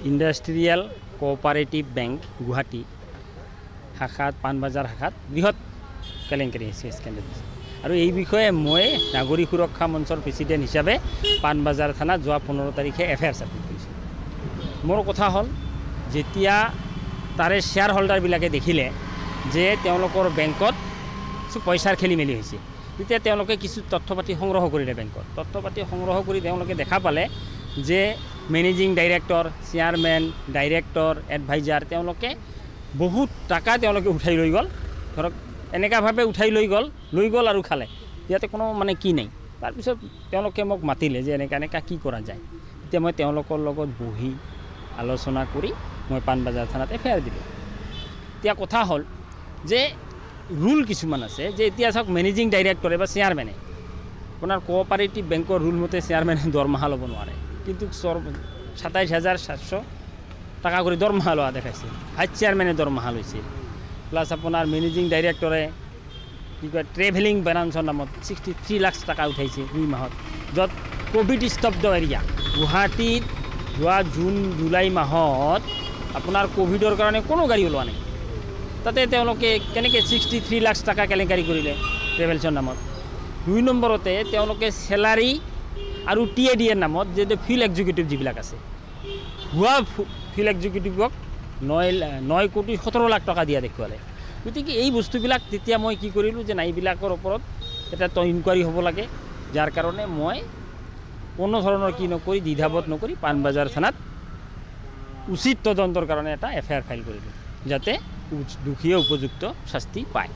Industrial cooperative bank Guwahati শাখাত পাণবজাৰ শাখাত বৃহৎ কেলেংকাৰী হৈছে স্কেণ্ডেল হৈছে আৰু এই বিষয়ে মই নাগৰিক সুৰক্ষা মঞ্চৰ প্ৰেচিডেণ্ট হিচাপে পাণবজাৰ থানাত যোৱা 15 তাৰিখে এফআইআৰ চাবমিট কৰিছোঁ। মোৰ কথা হ'ল যেতিয়া তাৰে শ্বেয়াৰ হোল্ডাৰবিলাকে দেখিলে যে তেওঁলোকৰ বেংকত কিছু পইচাৰ খেলি মেলি হৈছে তেতিয়া তেওঁলোকে কিছু তথ্য পাতি সংগ্ৰহ কৰিলে বেংকত তথ্য পাতি সংগ্ৰহ কৰি তেওঁলোকে দেখা পালে যে managing director chairman director adviser তেওঁলোকে বহুত টাকা তেওঁলোকে উঠাই লৈ গ'ল ধৰক এনেকুৱাভাৱে উঠাই লৈ গ'ল আৰু খালে ইয়াতে কোনো মানে কি নাই তাৰপিছত তেওঁলোকে মোক মাতিলে যে এনেকুৱা কি কৰা যায় তেতিয়া মই তেওঁলোকৰ লগত বহি আলোচনা কৰি মই পাণবজাৰ থানাত এফআইআৰ দিলোঁ। এতিয়া কথা হ'ল যে ৰুল কিছুমান আছে যে এতিয়া চাওক মেনেজিং ডাইৰেক্টৰে বা চেয়াৰমেনে আপোনাৰ কোঅপাৰেটিভ বেংকৰ ৰুল মতে চেয়াৰমেনে দৰমহা ল'ব নোৱাৰে কিন্তু 27,700 টাকা কৰি দৰমহা লোৱা দেখাইছে ভাইচ চেয়াৰমেনে দৰমহা লৈছে প্লাছ আপোনাৰ মেনেজিং ডাইৰেক্টৰে কি কয় ট্ৰেভেলিং বেনাঞ্চৰ নামত 63 লাখ টাকা উঠাইছে 2 মাহত য'ত কোভিড স্তব্ধ এৰিয়া গুৱাহাটীত যোৱা জুন জুলাই মাহত আপোনাৰ কোভিডৰ কাৰণে কোনো গাড়ী ওলোৱা নাই তাতে তেওঁলোকে কেনেকৈ 63 লাখ টাকা কেলেংকাৰী কৰিলে ট্ৰেভেলছৰ নামত 2 নম্বৰতে তেওঁলোকে চেলাৰী আৰু TADৰ নামত যে ফিল্ড এক্সিকিউটিভ যিবিলাক আছে ভুৱা ফিল্ড এক্সিকিউটিভক 9 কোটি 17 লাখ টকা দিয়া দেখুৱালে গতিকে এই বস্তুবিলাক তেতিয়া মই কি কৰিলোঁ যে এইবিলাকৰ ওপৰত এটা ইনকুৱাৰী হ'ব লাগে যাৰ কাৰণে মই কোনো ধৰণৰ কি নকৰি দ্বিধাবোধ নকৰি পাণবজাৰ থানাত উচিত তদন্তৰ কাৰণে এটা এফআইআৰ ফাইল কৰিলোঁ যাতে দুখীয়ে উপযুক্ত শাস্তি পায়।